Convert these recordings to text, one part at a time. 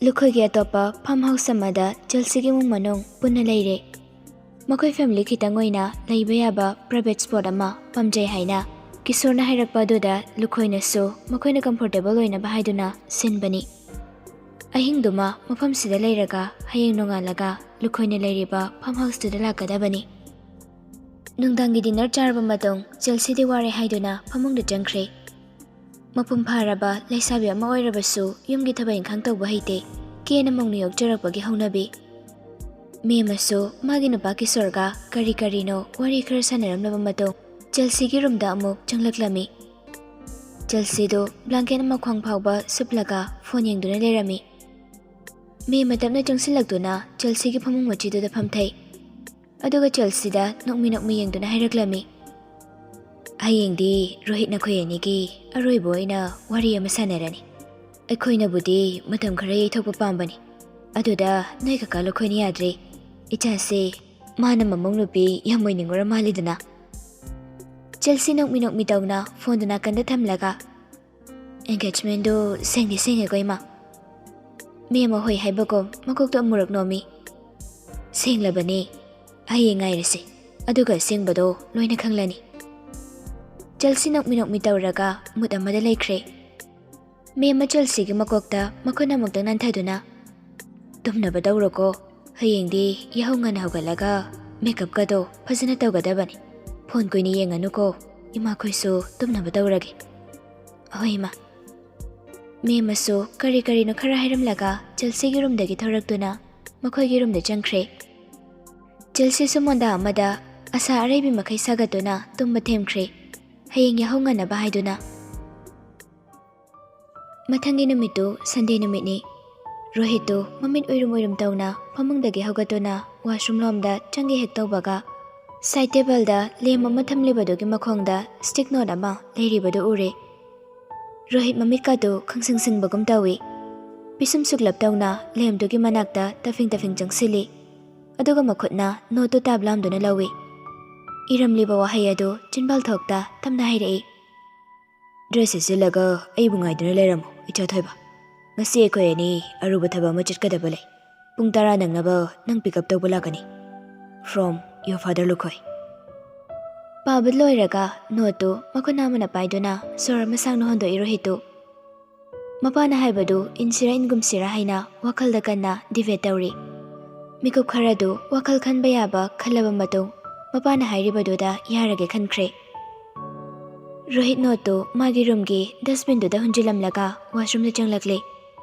ꯂꯨꯈꯣꯏꯒꯤ ꯑꯇꯣꯞꯄ farm house ꯑꯃꯗ ꯆꯦꯜꯁꯤꯒꯤ ꯏꯃꯨꯡ ꯃꯅꯨꯡ ꯄꯨꯟꯅ ꯂꯩꯔꯦ꯫ ꯃꯈꯣꯏ ꯐꯦꯃꯤꯂꯤ ꯈꯤꯇꯪ ꯑꯣꯏꯅ ꯂꯩꯕ ꯌꯥꯕ ꯄ꯭ꯔꯥꯏꯚꯦꯠ ꯁ꯭ꯄꯣꯠ ꯑꯃ ꯄꯥꯝꯖꯩ ꯍꯥꯏꯅ ꯀꯤꯁꯣꯔꯅ ꯍꯥꯏꯔꯛꯄ ꯑꯗꯨꯗ ꯂꯨꯈꯣꯏꯅꯁꯨ ꯃꯈꯣꯏꯅ ꯀꯝꯐꯣꯔꯇꯦꯕꯜ ꯑꯣꯏꯅꯕ ꯍꯥꯏꯗꯨꯅ ꯁꯤꯟꯕꯅꯤ꯫ ꯑꯍꯤꯡꯗꯨꯃ ꯃꯐꯝꯁꯤꯗ ꯂꯩꯔꯒ ꯍꯌꯦꯡ ꯅꯣꯡꯉꯥꯜꯂꯒ ꯂꯨꯈꯣꯏꯅ ꯂꯩꯔꯤꯕ ꯐꯥꯔꯝ ꯍꯥꯎꯁꯇꯨꯗ ꯂꯥꯛꯀꯗꯕꯅꯤ꯫ ꯅꯨꯡꯗꯥꯡꯒꯤ ꯗꯤꯅꯔ ꯆꯥꯔꯕ ꯃꯇꯨꯡ ꯆꯦꯜꯁꯤꯗꯤ ꯋꯥꯔꯦ ꯍꯥꯏꯗꯨꯅ ꯐꯃꯨꯡꯗ ꯆꯪꯈ꯭ꯔꯦ꯫ ꯃꯄꯨꯡ ꯐꯥꯔꯕ ꯂꯩꯁꯥꯕꯤ ꯑꯃ ꯑꯣꯏꯔꯕꯁꯨ ꯌꯨꯝꯒꯤ ꯊꯕꯛ ꯏꯪꯈꯥꯡ ꯇꯧꯕ ꯍꯩꯇꯦ, ꯀꯦꯅ ꯃꯧꯅ ꯌꯣꯛꯆꯔꯛꯄꯒꯤ ꯍꯧꯅꯕꯤ꯫ ꯃꯦꯝꯃꯁꯨ ꯃꯥꯒꯤ ꯅꯨꯄꯥ ꯀꯤꯁꯣꯔꯒ ꯀꯔꯤ ꯀꯔꯤꯅꯣ ꯋꯥꯔꯤ ꯈꯔ ꯁꯥꯟꯅꯔꯝꯂꯕ ꯃꯇꯨꯡ ꯆꯦꯜꯁꯤꯒꯤ ꯔꯨꯝꯗ ꯑꯃꯨꯛ ꯆꯪꯂꯛꯂꯝꯃꯤ꯫ ꯆꯦꯜꯁꯤꯗꯨ ꯕ꯭ꯂꯥꯡꯀꯦꯠ ꯑꯃ ꯈ꯭ꯋꯥꯡ ꯐꯥꯎꯕ ꯁꯨꯞꯂꯒ ꯐꯣꯟ ꯌꯦꯡꯗꯨꯅ ꯂꯩꯔꯝꯃꯤ꯫ ꯃꯦꯝꯃ ꯇꯞꯅ ꯆꯪꯁꯤꯜꯂꯛꯇꯨꯅ ꯆꯦꯜꯁꯤꯒꯤ ꯐꯃꯨꯡ ꯃꯆꯤꯗꯨꯗ ꯐꯝꯊꯩ꯫ ꯑꯗꯨꯒ ꯆꯦꯜꯁꯤꯗ ꯅꯣꯛꯃꯤ ꯅꯣꯛꯃꯤ ꯌꯦꯡꯗꯨꯅ ꯍꯥꯏꯔꯛꯂꯝꯃꯤ, ꯍꯌꯦꯡꯗꯤ ꯔꯣꯍꯤꯠ ꯅꯈꯣꯏ ꯑꯅꯤꯒꯤ ꯑꯔꯣꯏꯕ ꯑꯣꯏꯅ ꯋꯥꯔꯤ ꯑꯃ ꯁꯥꯟꯅꯔꯅꯤ꯫ ꯑꯩꯈꯣꯏꯅꯕꯨꯗꯤ ꯃꯇꯝ ꯈꯔ ꯌꯩꯊꯣꯛꯄ ꯄꯥꯝꯕꯅꯤ, ꯑꯗꯨꯗ ꯅꯣꯏ ꯀꯀꯥ ꯂꯨꯈꯣꯏꯅ ꯌꯥꯗ꯭ꯔꯦ꯫ ꯏꯆꯥꯁꯦ ꯃꯥꯅ ꯃꯃꯧ ꯅꯨꯄꯤ ꯌꯥꯝ ꯑꯣꯏꯅꯤꯡꯉꯨꯔ ꯃꯥꯜꯂꯤꯗꯅ꯫ ꯆꯦꯜꯁꯤ ꯅꯣꯛꯃꯤ ꯅꯣꯛꯃꯤ ꯇꯧꯅ ꯐꯣꯟꯗꯨ ꯅꯥꯀꯟꯗ ꯊꯝꯂꯒ, ꯑꯦꯡꯒꯦꯖꯃꯦꯟꯗꯨ ꯁꯦꯡꯗꯤ ꯁꯦꯡꯉꯦꯀꯣ ꯏꯃꯥ꯫ ꯃꯦꯝꯃ ꯍꯣꯏ ꯍꯥꯏꯕꯒꯨꯝ ꯃꯀꯣꯛꯇꯣ ꯑꯃꯨꯔꯛ ꯅꯣꯝꯃꯤ꯫ ꯁꯦꯡꯂꯕꯅꯤ, ꯍꯌꯦꯡ ꯉꯥꯏꯔꯁꯤ, ꯑꯗꯨꯒ ꯑꯁꯦꯡꯕꯗꯣ ꯂꯣꯏꯅ ꯈꯪꯂꯅꯤ꯫ ꯆꯦꯜꯁꯤ ꯅꯣꯛꯃꯤ ꯅꯣꯛꯃꯤ ꯇꯧꯔꯒ ꯃꯨꯠ ꯑꯃꯗ ꯂꯩꯈ꯭ꯔꯦ꯫ ꯃꯦꯝꯃ ꯆꯦꯜꯁꯤꯒꯤ ꯃꯀꯣꯛꯇ ꯃꯈꯨꯠ ꯑꯃꯨꯛꯇꯪ ꯅꯥꯟꯊꯗꯨꯅ, ꯇꯨꯝꯅꯕ ꯇꯧꯔꯣꯀꯣ, ꯍꯌꯦꯡꯗꯤ ꯌꯥꯍꯧ ꯉꯟꯅ ꯍꯧꯒꯠꯂꯒ ꯃꯦꯀꯞꯀꯗꯣ ꯐꯖꯅ ꯇꯧꯒꯗꯕꯅꯤ꯫ ꯐꯣꯟ ꯀꯨꯏꯅ ꯌꯦꯡꯉꯅꯨꯀꯣ, ꯏꯃꯥꯈꯣꯏꯁꯨ ꯇꯨꯝꯅꯕ ꯇꯧꯔꯒꯦ꯫ ꯑꯍꯣꯏ ꯏꯃꯥ꯫ ꯃꯦꯝꯃꯁꯨ ꯀꯔꯤ ꯀꯔꯤꯅꯣ ꯈꯔ ꯍꯥꯏꯔꯝꯂꯒ ꯆꯦꯜꯁꯤꯒꯤ ꯔꯨꯝꯗꯒꯤ ꯊꯣꯔꯛꯇꯨꯅ ꯃꯈꯣꯏꯒꯤ ꯔꯨꯝꯗ ꯆꯪꯈ꯭ꯔꯦ꯫ ꯆꯦꯜꯁꯤꯁꯨ ꯃꯣꯟꯗꯥ ꯑꯃꯗ ꯑꯁꯥ ꯑꯔꯩꯕꯤ ꯃꯈꯩ ꯁꯥꯒꯠꯇꯨꯅ ꯇꯨꯝꯕ ꯊꯦꯝꯈ꯭ꯔꯦ, ꯍꯌꯦꯡ ꯌꯥꯍꯧ ꯉꯟꯅꯕ ꯍꯥꯏꯗꯨꯅ꯫ ꯃꯊꯪꯒꯤ ꯅꯨꯃꯤꯠꯇꯨ ꯁꯟꯗꯦ ꯅꯨꯃꯤꯠꯅꯤ꯫ ꯔꯣꯍꯤꯠꯇꯨ ꯃꯃꯤꯠ ꯎꯏꯔꯨꯝ ꯎꯏꯔꯨꯝ ꯇꯧꯅ ꯐꯃꯨꯡꯗꯒꯤ ꯍꯧꯒꯠꯇꯨꯅ ꯋꯥꯁꯔꯨꯝ ꯂꯣꯝꯗ ꯆꯪꯒꯦ ꯍꯦꯛ ꯇꯧꯕꯒ ꯁꯥꯏꯠ ꯇꯦꯕꯜꯗ ꯂꯦꯝ ꯑꯃ ꯊꯝꯂꯤꯕꯗꯨꯒꯤ ꯃꯈꯣꯡꯗ ꯁ꯭ꯇꯤꯛ ꯅꯣꯠ ꯑꯃ ꯂꯩꯔꯤꯕꯗꯨ ꯎꯔꯦ꯫ ꯔꯣꯍꯤꯠ ꯃꯃꯤꯠꯀꯗꯨ ꯈꯪꯁꯤꯡ ꯁꯤꯡꯕꯒꯨꯝ ꯇꯧꯏ꯫ ꯄꯤꯁꯨꯝ ꯁꯨꯛꯂꯞ ꯇꯧꯅ ꯂꯦꯝꯗꯨꯒꯤ ꯃꯅꯥꯛꯇ ꯇꯐꯤꯡ ꯇꯐꯤꯡ ꯆꯪꯁꯤꯜꯂꯤ, ꯑꯗꯨꯒ ꯃꯈꯨꯠꯅ ꯅꯣꯠꯇꯨ ꯇꯥꯞ ꯂꯥꯝꯗꯨꯅ ꯂꯧꯏ꯫ ꯏꯔꯝꯂꯤꯕ ꯋꯥꯍꯩ ꯑꯗꯨ ꯆꯤꯟꯕꯥꯜ ꯊꯣꯛꯇ ꯇꯞꯅ ꯍꯥꯏꯔꯛꯏ, ꯗ꯭ꯔꯦꯁ ꯁꯦꯠꯆꯤꯜꯂꯒ ꯑꯩꯕꯨ ꯉꯥꯏꯗꯨꯅ ꯂꯩꯔꯝꯃꯨ ꯏꯆꯥꯊꯣꯏꯕ꯫ ꯉꯁꯤ ꯑꯩꯈꯣꯏ ꯑꯅꯤ ꯑꯔꯨꯕ ꯊꯕꯛ ꯑꯃ ꯆꯠꯀꯗꯕ ꯂꯩ꯫ ꯄꯨꯡ 10 ꯅꯪꯅꯕ ꯅꯪ ꯄꯤꯛꯑꯞ ꯇꯧꯕ ꯂꯥꯛꯀꯅꯤ꯫ ꯐ꯭ꯔꯣꯝ ꯌꯣꯔ ꯐꯥꯗꯔ ꯂꯨꯈꯣꯏ꯫ ꯄꯥꯕ ꯂꯣꯏꯔꯒ ꯅꯣꯠꯇꯨ ꯃꯈꯨꯠ ꯑꯃꯅ ꯄꯥꯏꯗꯨꯅ ꯁꯣꯔ ꯑꯃ ꯁꯥꯡꯅ ꯍꯣꯟꯗꯣꯛꯏ ꯔꯣꯍꯤꯠꯇꯨ꯫ ꯃꯄꯥꯅ ꯍꯥꯏꯕꯗꯨ ꯏꯟꯁꯤꯔꯥ ꯏꯟꯒꯨꯝꯁꯤꯔꯥ ꯍꯥꯏꯅ ꯋꯥꯈꯜꯗ ꯀꯟꯅ ꯗꯤꯕꯦꯠ ꯇꯧꯔꯤ꯫ ꯃꯤꯀꯨꯞ ꯈꯔꯗꯨ ꯋꯥꯈꯜ ꯈꯟꯕ ꯌꯥꯕ ꯈꯜꯂꯕ ꯃꯇꯨꯡ ꯃꯄꯥꯅ ꯍꯥꯏꯔꯤꯕꯗꯨꯗ ꯌꯥꯔꯒꯦ ꯈꯟꯈ꯭ꯔꯦ꯫ ꯔꯣꯍꯤꯠ ꯅꯣꯠꯇꯨ ꯃꯥꯒꯤ ꯔꯨꯝꯒꯤ ꯗꯁꯕꯤꯟꯗꯨꯗ ꯍꯨꯟꯖꯤꯜꯂꯝꯂꯒ ꯋꯥꯁꯔꯨꯝꯗ ꯆꯪꯂꯛꯂꯤ꯫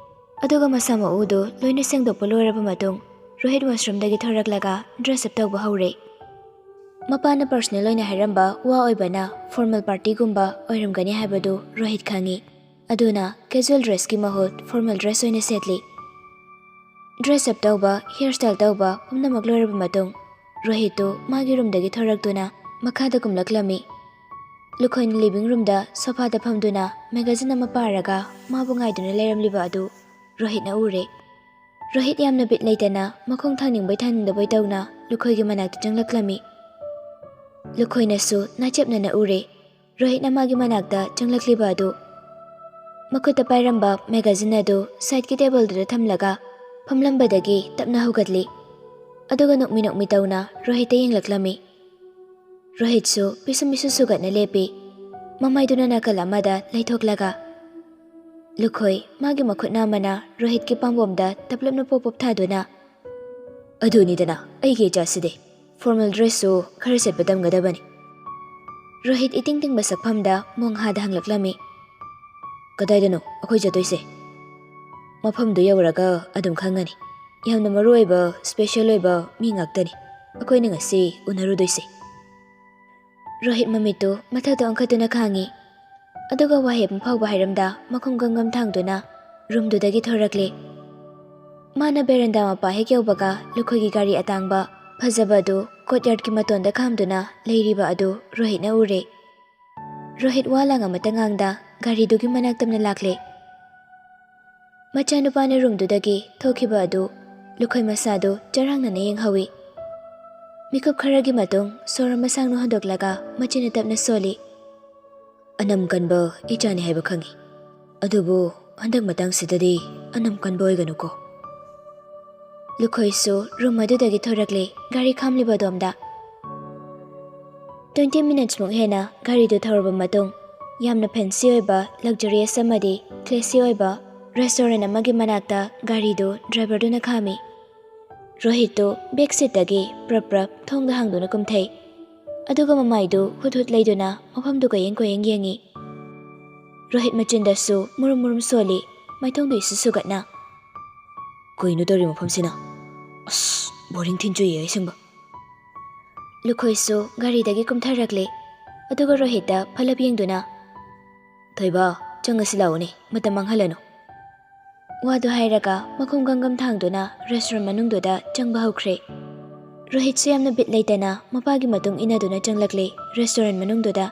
ꯑꯗꯨꯒ ꯃꯁꯥ ꯃꯎꯗꯨ ꯂꯣꯏꯅ ꯁꯦꯡꯗꯣꯛꯄ ꯂꯣꯏꯔꯕ ꯃꯇꯨꯡ ꯔꯣꯍꯤꯠ ꯋꯥꯁꯔꯨꯝꯗꯒꯤ ꯊꯣꯔꯛꯂꯒ ꯗ꯭ꯔꯦꯁ ꯑꯞ ꯇꯧꯕ ꯍꯧꯔꯦ꯫ ꯃꯄꯥꯅ ꯄꯔꯁꯅꯦꯜ ꯑꯣꯏꯅ ꯍꯥꯏꯔꯝꯕ ꯋꯥ ꯑꯣꯏꯕꯅ ꯐꯣꯔꯃꯦꯜ ꯄꯥꯔꯇꯤꯒꯨꯝꯕ ꯑꯣꯏꯔꯝꯒꯅꯤ ꯍꯥꯏꯕꯗꯨ ꯔꯣꯍꯤꯠ ꯈꯪꯏ, ꯑꯗꯨꯅ ꯀꯦꯖꯨꯋꯦꯜ ꯗ꯭ꯔꯦꯁꯀꯤ ꯃꯍꯨꯠ ꯐꯣꯔꯃꯦꯜ ꯗ꯭ꯔꯦꯁ ꯑꯣꯏꯅ ꯁꯦꯠꯂꯤ꯫ ꯗ꯭ꯔꯦꯁ ꯑꯞ ꯇꯧꯕ, ꯍꯤꯌꯔ ꯁ꯭ꯇꯥꯏꯜ ꯇꯧꯕ ꯄꯨꯝꯅꯃꯛ ꯂꯣꯏꯔꯕ ꯃꯇꯨꯡ ꯔꯣꯍꯤꯠꯇꯨ ꯃꯥꯒꯤ ꯔꯨꯝꯗꯒꯤ ꯊꯣꯔꯛꯇꯨꯅ ꯃꯈꯥꯗ ꯀꯨꯝꯂꯛꯂꯝꯃꯤ꯫ ꯂꯨꯈꯣꯏꯅ ꯂꯤꯚꯤꯡ ꯔꯨꯝꯗ ꯁꯣꯐꯥꯗ ꯐꯝꯗꯨꯅ ꯃꯦꯒꯥꯖꯤꯟ ꯑꯃ ꯄꯥꯔꯒ ꯃꯥꯕꯨ ꯉꯥꯏꯗꯨꯅ ꯂꯩꯔꯝꯂꯤꯕ ꯑꯗꯨ ꯔꯣꯍꯤꯠꯅ ꯎꯔꯦ꯫ ꯔꯣꯍꯤꯠ ꯌꯥꯝꯅ ꯕꯤꯠ ꯂꯩꯇꯅ ꯃꯈꯣꯡ ꯊꯥꯡꯅꯤꯡꯕꯣꯏ ꯊꯥꯡꯅꯤꯡꯗꯕꯣꯏ ꯇꯧꯅ ꯂꯨꯈꯣꯏꯒꯤ ꯃꯅꯥꯛꯇ ꯆꯪꯂꯛꯂꯝꯃꯤ꯫ ꯂꯨꯈꯣꯏꯅꯁꯨ ꯅꯥꯆꯦꯞꯅꯅ ꯎꯔꯦ ꯔꯣꯍꯤꯠꯅ ꯃꯥꯒꯤ ꯃꯅꯥꯛꯇ ꯆꯪꯂꯛꯂꯤꯕ ꯑꯗꯨ꯫ ꯃꯈꯨꯠꯇ ꯄꯥꯏꯔꯝꯕ ꯃꯦꯒꯥꯖꯤꯟ ꯑꯗꯨ ꯁꯥꯏꯠꯀꯤ ꯇꯦꯕꯜꯗꯨꯗ ꯊꯝꯂꯒ ꯐꯝꯂꯝꯕꯗꯒꯤ ꯇꯞꯅ ꯍꯧꯒꯠꯂꯤ, ꯑꯗꯨꯒ ꯅꯣꯛꯃꯤ ꯅꯣꯛꯃꯤ ꯇꯧꯅ ꯔꯣꯍꯤꯠꯇ ꯌꯦꯡꯂꯛꯂꯝꯃꯤ꯫ ꯔꯣꯍꯤꯠꯁꯨ ꯄꯤꯁꯨꯝ ꯏꯁꯨ ꯁꯨꯒꯠꯅ ꯂꯦꯞꯄꯤ, ꯃꯃꯥꯏꯗꯨꯅ ꯅꯥꯀꯜ ꯑꯃꯗ ꯂꯩꯊꯣꯛꯂꯒ꯫ ꯂꯨꯈꯣꯏ ꯃꯥꯒꯤ ꯃꯈꯨꯠꯅ ꯑꯃꯅ ꯔꯣꯍꯤꯠꯀꯤ ꯄꯥꯝꯕꯣꯝꯗ ꯇꯞꯂꯞꯅ ꯄꯣꯞ ꯄꯣꯞ ꯊꯥꯗꯨꯅ, ꯑꯗꯨꯅꯤꯗꯅ ꯑꯩꯒꯤ ꯏꯆꯥꯁꯤꯗꯤ, ꯐꯣꯔꯃꯦꯜ ꯗ꯭ꯔꯦꯁꯁꯨ ꯈꯔ ꯁꯦꯠꯄ ꯇꯝꯒꯗꯕꯅꯤ꯫ ꯔꯣꯍꯤꯠ ꯏꯇꯤꯡ ꯇꯤꯡꯕ ꯁꯛꯐꯝꯗ ꯃꯣꯡꯍꯥꯗ ꯍꯪꯂꯛꯂꯝꯃꯤ꯫ ꯀꯗꯥꯏꯗꯅꯣ ꯑꯩꯈꯣꯏ ꯆꯠꯇꯣꯏꯁꯦ? ꯃꯐꯝꯗꯨ ꯌꯧꯔꯒ ꯑꯗꯨꯝ ꯈꯪꯉꯅꯤ꯫ ꯌꯥꯝꯅ ꯃꯔꯨ ꯑꯣꯏꯕ, ꯁ꯭ꯄꯦꯁꯤꯌꯦꯜ ꯑꯣꯏꯕ ꯃꯤ ꯉꯥꯛꯇꯅꯤ ꯑꯩꯈꯣꯏꯅ ꯉꯁꯤ ꯎꯅꯔꯨꯗꯣꯏꯁꯦ꯫ ꯔꯣꯍꯤꯠ ꯃꯃꯤꯠꯇꯨ ꯃꯊꯛꯇ ꯑꯣꯟꯈꯠꯇꯨꯅ ꯈꯥꯡꯉꯤ, ꯑꯗꯨꯒ ꯋꯥꯍꯩ ꯑꯃ ꯐꯥꯎꯕ ꯍꯥꯏꯔꯝꯗ ꯃꯈꯣꯡ ꯒꯝꯒꯝ ꯊꯥꯡꯗꯨꯅ ꯔꯨꯝꯗꯨꯗꯒꯤ ꯊꯣꯔꯛꯂꯤ꯫ ꯃꯥꯅ ꯕꯦꯔꯦꯟꯗꯥ ꯃꯄꯥ ꯍꯦꯛ ꯌꯧꯕꯒ ꯂꯨꯈꯣꯏꯒꯤ ꯒꯥꯔꯤ ꯑꯇꯥꯡꯕ ꯐꯖꯕ ꯑꯗꯨ ꯀꯣꯠꯌꯥꯔꯗꯀꯤ ꯃꯇꯣꯟꯗ ꯈꯥꯝꯗꯨꯅ ꯂꯩꯔꯤꯕ ꯑꯗꯨ ꯔꯣꯍꯤꯠꯅ ꯎꯔꯦ꯫ ꯔꯣꯍꯤꯠ ꯋꯥ ꯂꯥꯡ ꯑꯃꯇ ꯉꯥꯡꯗ ꯒꯥꯔꯤꯗꯨꯒꯤ ꯃꯅꯥꯛ ꯇꯝꯅ ꯂꯥꯛꯂꯦ꯫ ꯃꯆꯥꯅꯨꯄꯥꯅ ꯔꯨꯝꯗꯨꯗꯒꯤ ꯊꯣꯛꯈꯤꯕ ꯑꯗꯨ ꯂꯨꯈꯣꯏ ꯃꯁꯥꯗꯨ ꯆꯔꯥꯡꯅꯅ ꯌꯦꯡꯍꯧꯏ꯫ ꯃꯤꯀꯨꯞ ꯈꯔꯒꯤ ꯃꯇꯨꯡ ꯁꯣꯔ ꯑꯃ ꯁꯥꯡꯅ ꯍꯣꯟꯗꯣꯛꯂꯒ ꯃꯆꯤꯟꯅ ꯇꯞꯅ ꯁꯣꯜꯂꯤ, ꯑꯅꯝ ꯀꯟꯕ ꯏꯆꯥꯅꯤ ꯍꯥꯏꯕ ꯈꯪꯏ, ꯑꯗꯨꯕꯨ ꯍꯟꯗꯛ ꯃꯇꯥꯡꯁꯤꯗꯗꯤ ꯑꯅꯝ ꯀꯟꯕ ꯑꯣꯏꯒꯅꯨꯀꯣ꯫ ꯂꯨꯈꯣꯏꯁꯨ ꯔꯨꯝ ꯑꯗꯨꯗꯒꯤ ꯊꯣꯔꯛꯂꯦ ꯒꯥꯔꯤ ꯈꯥꯝꯂꯤꯕꯗꯣꯝꯗ 20 ꯃꯤꯅꯠꯁꯃꯨꯛ ꯍꯦꯟꯅ ꯒꯥꯔꯤꯗꯨ ꯊꯧꯔꯕ ꯃꯇꯨꯡ ꯌꯥꯝꯅ ꯐꯦꯟꯁꯤ ꯑꯣꯏꯕ ꯂꯛꯖꯔꯤꯌꯁ ꯑꯃꯗꯤ ꯀ꯭ꯂꯦꯁꯤ ꯑꯣꯏꯕ ꯔꯦꯁꯇꯨꯔꯦꯟ ꯑꯃꯒꯤ ꯃꯅꯥꯛꯇ ꯒꯥꯔꯤꯗꯨ ꯗ꯭ꯔꯥꯏꯚꯔꯗꯨꯅ ꯈꯥꯝꯃꯤ ꯔꯣꯍꯤꯠꯇꯨ ꯕꯦꯛ ꯁꯤꯠꯇꯒꯤ ꯄ꯭ꯔꯞ ꯊꯣꯡꯗ ꯍꯥꯡꯗꯨꯅ ꯀꯨꯝꯊꯩ ꯑꯗꯨꯒ ꯃꯃꯥꯏꯗꯨ ꯍꯨꯠ ꯂꯩꯗꯨꯅ ꯃꯐꯝꯗꯨ ꯀꯣꯌꯦꯡ ꯌꯦꯡꯉꯤ ꯔꯣꯍꯤꯠ ꯃꯆꯤꯟꯗꯁꯨ ꯃꯨꯔꯨꯝ ꯁꯣꯜꯂꯤ ꯃꯥꯏꯊꯣꯡꯗꯨ ꯏꯁꯨ ꯁꯨꯒꯠꯅ ꯀꯩꯅꯣ ꯇꯧꯔꯤ ꯃꯐꯝꯁꯤꯅ ꯑꯁ ꯕꯣꯔꯤꯡ ꯊꯤꯟꯖꯨꯏꯌꯦ ꯑꯁꯦꯡꯕ ꯂꯨꯈꯣꯏꯁꯨ ꯒꯥꯔꯤꯗꯒꯤ ꯀꯨꯝꯊꯔꯛꯂꯦ ꯑꯗꯨꯒ ꯔꯣꯍꯤꯠꯇ ꯐꯂꯞ ꯌꯦꯡꯗꯨꯅ ꯊꯣꯏꯕ ꯆꯪꯉꯁꯤ ꯂꯥꯛꯎꯅꯦ ꯃꯇꯝ ꯃꯥꯡꯍꯜꯂꯅꯨ ꯋꯥꯗꯨ ꯍꯥꯏꯔꯒ ꯃꯈꯣꯡ ꯒꯝꯒꯝ ꯊꯥꯡꯗꯨꯅ ꯔꯦꯁꯇꯨꯔꯦꯟ ꯃꯅꯨꯡꯗꯨꯗ ꯆꯪꯕ ꯍꯧꯈ꯭ꯔꯦ ꯔꯣꯍꯤꯠꯁꯨ ꯌꯥꯝꯅ ꯕꯤꯠ ꯂꯩꯇꯅ ꯃꯄꯥꯒꯤ ꯃꯇꯨꯡ ꯏꯟꯅꯗꯨꯅ ꯆꯪꯂꯛꯂꯦ ꯔꯦꯁꯇꯨꯔꯦꯟ ꯃꯅꯨꯡꯗꯨꯗ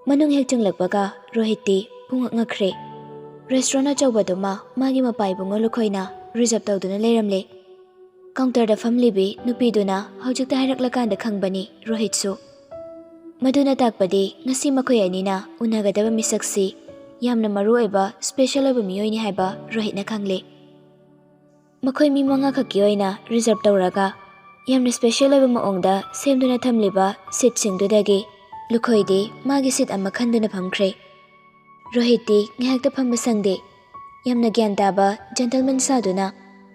ꯃꯅꯨꯡ ꯍꯦꯛ ꯆꯪꯂꯛꯄꯒ ꯔꯣꯍꯤꯠꯇꯤ ꯄꯨꯡꯉꯛ ꯉꯛꯈ꯭ꯔꯦ ꯔꯦꯁꯇꯨꯔꯦꯟ ꯑꯆꯧꯕꯗꯨꯃ ꯃꯥꯒꯤ ꯃꯄꯥ ꯏꯕꯨꯡꯉꯣ ꯂꯨꯈꯣꯏꯅ ꯔꯤꯖꯔꯚ ꯇꯧꯗꯨꯅ ꯂꯩꯔꯝꯂꯦ ꯀꯥꯎꯟꯇꯔꯗ ꯐꯝꯂꯤꯕꯤ ꯅꯨꯄꯤꯗꯨꯅ ꯍꯧꯖꯤꯛꯇ ꯍꯥꯏꯔꯛꯂꯀꯥꯟꯗ ꯈꯪꯕꯅꯤ ꯔꯣꯍꯤꯠꯁꯨ ꯃꯗꯨꯅ ꯇꯥꯛꯄꯗꯤ ꯉꯁꯤ ꯃꯈꯣꯏ ꯑꯅꯤꯅ ꯎꯅꯒꯗꯕ ꯃꯤꯁꯛꯁꯤ ꯌꯥꯝꯅ ꯃꯔꯨ ꯑꯣꯏꯕ ꯁ꯭ꯄꯦꯁꯦꯜ ꯑꯣꯏꯕ ꯃꯤꯑꯣꯏꯅꯤ ꯍꯥꯏꯕ ꯔꯣꯍꯤꯠꯅ ꯈꯪꯂꯦ ꯃꯈꯣꯏ ꯃꯤ 5 ꯈꯛꯀꯤ ꯑꯣꯏꯅ ꯔꯤꯖꯔꯚ ꯇꯧꯔꯒ ꯌꯥꯝꯅ ꯁ꯭ꯄꯦꯁꯦꯜ ꯑꯣꯏꯕ ꯃꯑꯣꯡꯗ ꯁꯦꯝꯗꯨꯅ ꯊꯝꯂꯤꯕ ꯁꯤꯠꯁꯤꯡꯗꯨꯗꯒꯤ ꯂꯨꯈꯣꯏꯗꯤ ꯃꯥꯒꯤ ꯁꯤꯠ ꯑꯃ ꯈꯟꯗꯨꯅ ꯐꯝꯈ꯭ꯔꯦ ꯔꯣꯍꯤꯠꯇꯤ ꯉꯥꯏꯍꯥꯛꯇ ꯐꯝꯕ ꯁꯪꯗꯦ ꯌꯥꯝꯅ ꯒ꯭ꯌꯥꯟ ꯇꯥꯕ ꯖꯦꯟꯇꯜꯃꯦꯟ ꯁꯥꯗꯨꯅ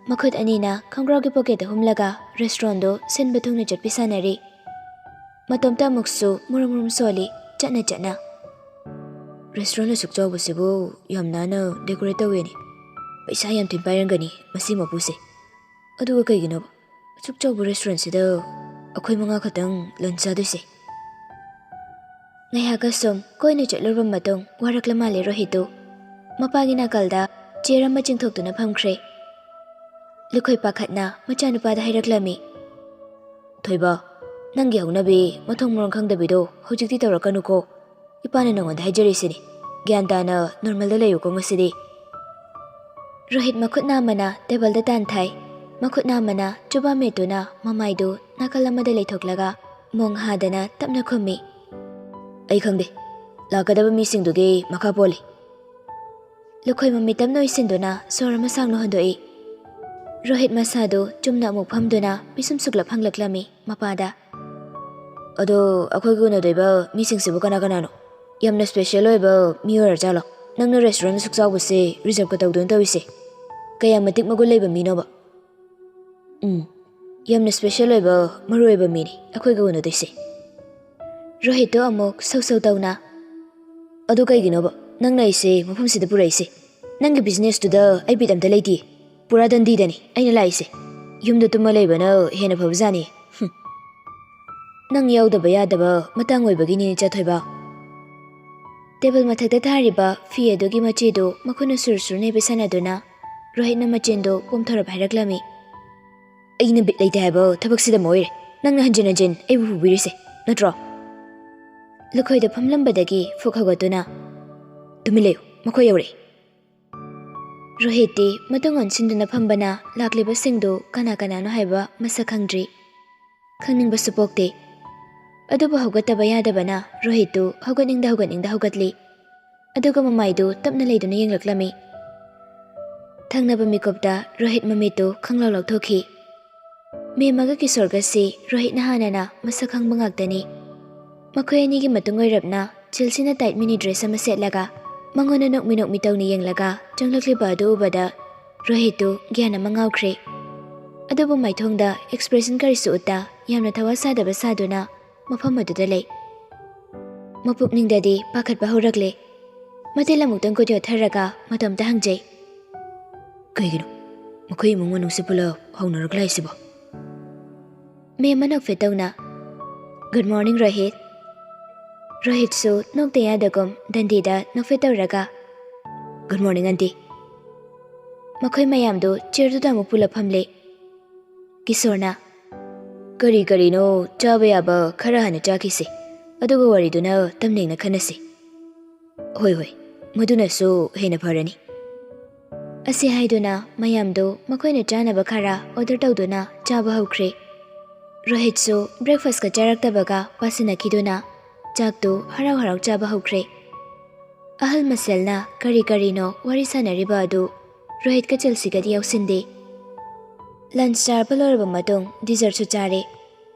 ꯃꯈꯨꯠ ꯑꯅꯤꯅ ꯈꯣꯡꯒ꯭ꯔꯥꯎꯒꯤ ꯄꯣꯀꯦꯠꯇ ꯍꯨꯝꯂꯒ ꯔꯦꯁꯇꯨꯔꯦꯟꯗꯨ ꯁꯤꯟꯕ ꯊꯨꯡꯅ ꯆꯠꯄꯤ ꯁꯥꯟꯅꯔꯤ ꯃꯇꯣꯝꯇ ꯑꯃꯨꯛꯁꯨ ꯃꯨꯔꯨꯝ ꯁꯣꯜꯂꯤ ꯆꯠꯅ ꯔꯦꯁꯇꯨꯔꯦꯟ ꯑꯁꯨꯛ ꯆꯥꯎꯕꯁꯤꯕꯨ ꯌꯥꯝ ꯅꯥꯟꯅ ꯗꯦꯀꯣꯔꯦꯠ ꯇꯧꯋꯦꯅꯦ ꯄꯩꯁꯥ ꯌꯥꯝ ꯊꯤꯅ ꯄꯥꯏꯔꯝꯒꯅꯤ ꯃꯁꯤ ꯃꯄꯨꯁꯦ ꯑꯗꯨꯒ ꯀꯩꯒꯤꯅꯣꯕ ꯑꯁꯨꯛ ꯆꯥꯎꯕ ꯔꯦꯁꯇꯨꯔꯦꯟꯁꯤꯗ ꯑꯩꯈꯣꯏ 5 ꯈꯛꯇꯪ ꯂꯟꯆ ꯆꯥꯗꯣꯏꯁꯦ ꯉꯥꯏꯍꯥꯛꯀ ꯁꯨꯝ ꯀꯣꯏꯅ ꯆꯠꯂꯨꯔꯕ ꯃꯇꯨꯡ ꯋꯥꯔꯛꯂ ꯃꯥꯜꯂꯦ ꯔꯣꯍꯤꯠꯇꯨ ꯃꯄꯥꯒꯤ ꯅꯥꯀꯜꯗ ꯆꯤꯌꯔ ꯑꯃ ꯆꯤꯡꯊꯣꯛꯇꯨꯅ ꯐꯝꯈ꯭ꯔꯦ ꯂꯨꯈꯣꯏ ꯄꯥꯈꯠꯅ ꯃꯆꯥꯅꯨꯄꯥꯗ ꯍꯥꯏꯔꯛꯂꯝꯃꯤ ꯊꯣꯏꯕ ꯅꯪꯒꯤ ꯍꯧꯅꯕꯤ ꯃꯊꯣꯡ ꯃꯔꯝ ꯈꯪꯗꯕꯤꯗꯣ ꯍꯧꯖꯤꯛꯇꯤ ꯇꯧꯔꯛꯀꯅꯨꯀꯣ ꯏꯄꯥꯅ ꯅꯉꯣꯟꯗ ꯍꯥꯏꯖꯔꯤꯁꯤꯅꯤ ꯒ꯭ꯌꯥꯟ ꯇꯥꯅ ꯅꯣꯔꯃꯦꯜꯗ ꯂꯩꯌꯨꯀꯣ ꯉꯁꯤꯗꯤ ꯔꯣꯍꯤꯠ ꯃꯈꯨꯠ ꯅꯥꯝꯃꯅ ꯇꯦꯕꯜꯗ ꯇꯥꯟꯊꯥꯏ ꯃꯈꯨꯠ ꯅꯥꯝꯃꯅ ꯆꯨꯕꯥ ꯃꯦꯠꯇꯨꯅ ꯃꯃꯥꯏꯗꯨ ꯅꯥꯀꯜ ꯑꯃꯗ ꯂꯩꯊꯣꯛꯂꯒ ꯃꯣꯡ ꯍꯥꯗꯅ ꯇꯞꯅ ꯈꯨꯝꯃꯤ ꯑꯩ ꯈꯪꯗꯦ ꯂꯥꯛꯀꯗꯕ ꯃꯤꯁꯤꯡꯗꯨꯒꯤ ꯃꯈꯥ ꯄꯣꯜꯂꯤ ꯂꯨꯈꯣꯏ ꯃꯃꯤꯠ ꯇꯞꯅ ꯎꯏꯁꯤꯟꯗꯨꯅ ꯁꯣꯔ ꯑꯃ ꯁꯥꯡꯅ ꯍꯣꯟꯗꯣꯛꯏ ꯔꯣꯍꯤꯠ ꯃꯁꯥꯗꯨ ꯆꯨꯝꯅ ꯑꯃꯨꯛ ꯐꯝꯗꯨꯅ ꯄꯤꯁꯨꯝ ꯁꯨꯛꯂꯞ ꯍꯪꯂꯛꯂꯝꯃꯤ ꯃꯄꯥꯗ ꯑꯗꯣ ꯑꯩꯈꯣꯏꯒꯤ ꯎꯅꯗꯣꯏꯕ ꯃꯤꯁꯤꯡꯁꯤꯕꯨ ꯀꯅꯥꯅꯣ ꯌꯥꯝꯅ ꯁ꯭ꯄꯦꯁꯦꯜ ꯑꯣꯏꯕ ꯃꯤ ꯑꯣꯏꯔꯖꯥꯠꯂꯣ ꯅꯪꯅ ꯔꯦꯁꯇꯨꯔꯦꯟ ꯑꯁꯨꯛ ꯆꯥꯎꯕꯁꯦ ꯔꯤꯖꯔꯚꯀ ꯇꯧꯗꯨꯅ ꯇꯧꯔꯤꯁꯦ ꯀꯌꯥ ꯃꯇꯤꯛ ꯃꯒꯨꯟ ꯂꯩꯕ ꯃꯤꯅꯣꯕ ꯌꯥꯝꯅ ꯁ꯭ꯄꯦꯁꯦꯜ ꯑꯣꯏꯕ ꯃꯔꯨ ꯑꯣꯏꯕ ꯃꯤꯅꯤ ꯑꯩꯈꯣꯏꯒ ꯎꯅꯗꯣꯏꯁꯦ ꯔꯣꯍꯤꯠꯇꯣ ꯑꯃꯨꯛ ꯁꯧ ꯇꯧꯅ ꯑꯗꯨ ꯀꯩꯒꯤꯅꯣꯕ ꯅꯪꯅ ꯑꯩꯁꯦ ꯃꯐꯝꯁꯤꯗ ꯄꯨꯔꯛꯏꯁꯦ ꯅꯪꯒꯤ ꯕꯤꯖꯤꯅꯦꯁꯇꯨꯗ ꯑꯩ ꯕꯤꯠ ꯑꯝꯇ ꯂꯩꯇꯦ ꯄꯨꯔꯥ ꯗꯟꯗꯤꯗꯅꯤ ꯑꯩꯅ ꯂꯥꯛꯏꯁꯦ ꯌꯨꯝꯗ ꯇꯨꯝꯃ ꯂꯩꯕꯅ ꯍꯦꯟꯅ ꯐꯕꯖꯥꯠꯅꯤ ꯅꯪ ꯌꯥꯎꯗꯕ ꯌꯥꯗꯕ ꯃꯇꯥꯡ ꯑꯣꯏꯕꯒꯤꯅꯤ ꯆꯠꯊꯣꯏꯕ ꯇꯦꯕꯜ ꯃꯊꯛꯇ ꯊꯥꯔꯤꯕ ꯐꯤ ꯑꯗꯨꯒꯤ ꯃꯆꯤꯗꯨ ꯃꯈꯣꯏꯅ ꯁꯨꯔ ꯅꯩꯕ ꯁꯥꯟꯅꯗꯨꯅ ꯔꯣꯍꯤꯠꯅ ꯃꯆꯤꯟꯗꯨ ꯄꯣꯝꯊꯣꯔꯞ ꯍꯥꯏꯔꯛꯂꯝꯃꯤ ꯑꯩꯅ ꯕꯤꯠ ꯂꯩꯇꯦ ꯍꯥꯏꯕ ꯊꯕꯛꯁꯤꯗ ꯑꯣꯏꯔꯦ ꯅꯪꯅ ꯍꯟꯖꯤꯟ ꯑꯩꯕꯨ ꯄꯨꯕꯤꯔꯤꯁꯦ ꯅꯠꯇ꯭ꯔꯣ ꯂꯨꯈꯣꯏꯗ ꯐꯝꯂꯝꯕꯗꯒꯤ ꯐꯨꯛ ꯍꯧꯒꯠꯇꯨꯅ ꯇꯨꯃꯤꯟ ꯂꯩꯌꯨ ꯃꯈꯣꯏ ꯌꯧꯔꯛꯏ ꯔꯣꯍꯤꯠꯇꯤ ꯃꯇꯨꯡ ꯑꯣꯟꯁꯤꯟꯗꯨꯅ ꯐꯝꯕꯅ ꯂꯥꯛꯂꯤꯕꯁꯤꯡꯗꯨ ꯀꯅꯥꯅꯣ ꯍꯥꯏꯕ ꯃꯁꯛ ꯈꯪꯗ꯭ꯔꯤ ꯈꯪꯅꯤꯡꯕꯁꯨ ꯄꯣꯛꯇꯦ ꯑꯗꯨꯕꯨ ꯍꯧꯒꯠꯇꯕ ꯌꯥꯗꯕꯅ ꯔꯣꯍꯤꯠꯇꯨ ꯍꯧꯒꯠꯅꯤꯡꯗ ꯍꯧꯒꯠꯂꯤ ꯑꯗꯨꯒ ꯃꯃꯥꯏꯗꯨ ꯇꯞꯅ ꯂꯩꯗꯨꯅ ꯌꯦꯡꯂꯛꯂꯝꯃꯤ ꯊꯪꯅꯕ ꯃꯤꯀꯨꯞꯇ ꯔꯣꯍꯤꯠ ꯃꯃꯤꯠꯇꯨ ꯈꯪꯂꯥꯎ ꯂꯥꯎꯊꯣꯛꯈꯤ ꯃꯦꯝꯃꯒ ꯀꯤꯁꯣꯔꯒꯁꯤ ꯔꯣꯍꯤꯠꯅ ꯍꯥꯟꯅꯅ ꯃꯁꯛ ꯈꯪꯕ ꯉꯥꯛꯇꯅꯤ ꯃꯈꯣꯏ ꯑꯅꯤꯒꯤ ꯃꯇꯨꯡ ꯑꯣꯏꯔꯞꯅ ꯆꯤꯜꯁꯤꯅ ꯇꯥꯏꯠ ꯃꯤꯅꯤ ꯗ꯭ꯔꯦꯁ ꯑꯃ ꯁꯦꯠꯂꯒ ꯃꯉꯣꯟꯗ ꯅꯣꯛꯃꯤ ꯇꯧꯅ ꯌꯦꯡꯂꯒ ꯆꯪꯂꯛꯂꯤꯕ ꯑꯗꯨ ꯎꯕꯗ ꯔꯣꯍꯤꯠꯇꯨ ꯒ꯭ꯌꯥꯟ ꯑꯃ ꯉꯥꯎꯈ꯭ꯔꯦ ꯑꯗꯨꯕꯨ ꯃꯥꯏꯊꯣꯡꯗ ꯑꯦꯛꯁꯄ꯭ꯔꯦꯁꯟ ꯀꯔꯤꯁꯨ ꯎꯠꯇ ꯌꯥꯝꯅ ꯊꯋꯥ ꯁꯥꯗꯕ ꯁꯥꯗꯨꯅ ꯃꯐꯝ ꯑꯗꯨꯗ ꯂꯩ ꯃꯄꯨꯛꯅꯤꯡꯗꯗꯤ ꯄꯥꯈꯠꯄ ꯍꯧꯔꯛꯂꯦ ꯃꯇꯦꯜ ꯑꯃꯨꯛꯇꯪ ꯀꯣꯏꯊꯣꯛꯊꯔꯒ ꯃꯇꯣꯝꯇ ꯍꯪꯖꯩ ꯀꯩꯒꯤꯅꯣ ꯃꯈꯣꯏ ꯏꯃꯨꯡ ꯃꯅꯨꯡꯁꯤ ꯄꯨꯂꯞ ꯍꯧꯅꯔꯛꯂ ꯍꯥꯏꯁꯤꯕꯣ ꯃꯦꯝ ꯅꯣꯛꯐꯦꯠ ꯇꯧꯅ ꯒꯨꯗ ꯃꯣꯔꯅꯤꯡ ꯔꯣꯍꯤꯠ ꯔꯣꯍꯤꯠꯁꯨ ꯅꯣꯛꯇ ꯌꯥꯗꯒꯨꯝ ꯗꯟꯗꯤꯗ ꯅꯣꯛꯐꯦꯠ ꯇꯧꯔꯒ ꯒꯨꯗ ꯃꯣꯔꯅꯤꯡ ꯑꯟꯇꯤ ꯃꯈꯣꯏ ꯃꯌꯥꯝꯗꯨ ꯆꯤꯌꯔꯗꯨꯗ ꯑꯃꯨꯛ ꯄꯨꯂꯞ ꯐꯝꯂꯦ ꯀꯤꯁꯣꯔꯅ ꯀꯔꯤꯅꯣ ꯆꯥꯕ ꯌꯥꯕ ꯈꯔ ꯍꯥꯟꯅ ꯆꯥꯈꯤꯁꯤ ꯑꯗꯨꯒ ꯋꯥꯔꯤꯗꯨꯅ ꯇꯝꯅꯩꯅ ꯈꯟꯅꯁꯤ ꯍꯣꯏ ꯃꯗꯨꯅꯁꯨ ꯍꯦꯟꯅ ꯐꯔꯅꯤ ꯑꯁꯤ ꯍꯥꯏꯗꯨꯅ ꯃꯌꯥꯝꯗꯨ ꯃꯈꯣꯏꯅ ꯆꯥꯅꯕ ꯈꯔ ꯑꯣꯔꯗꯔ ꯇꯧꯗꯨꯅ ꯆꯥꯕ ꯍꯧꯈ꯭ꯔꯦ ꯔꯣꯍꯤꯠꯁꯨ ꯕ꯭ꯔꯦꯛꯐꯥꯁꯀ ꯆꯥꯔꯛꯇꯕꯒ ꯄꯥꯁꯤꯟꯅꯈꯤꯗꯨꯅ ꯆꯥꯛꯇꯨ ꯍꯔꯥꯎ ꯆꯥꯕ ꯍꯧꯈ꯭ꯔꯦ ꯑꯍꯜ ꯃꯁꯦꯜꯅ ꯀꯔꯤꯅꯣ ꯋꯥꯔꯤ ꯁꯥꯟꯅꯔꯤꯕ ꯑꯗꯨ ꯔꯣꯍꯤꯠꯀ ꯆꯤꯜꯁꯤꯒꯗꯤ ꯌꯥꯎꯁꯤꯟꯗꯦ ꯂꯟꯆ ꯆꯥꯔꯕ ꯂꯣꯏꯔꯕ ꯃꯇꯨꯡ ꯗꯤꯖꯔꯠꯁꯨ ꯆꯥꯔꯦ꯫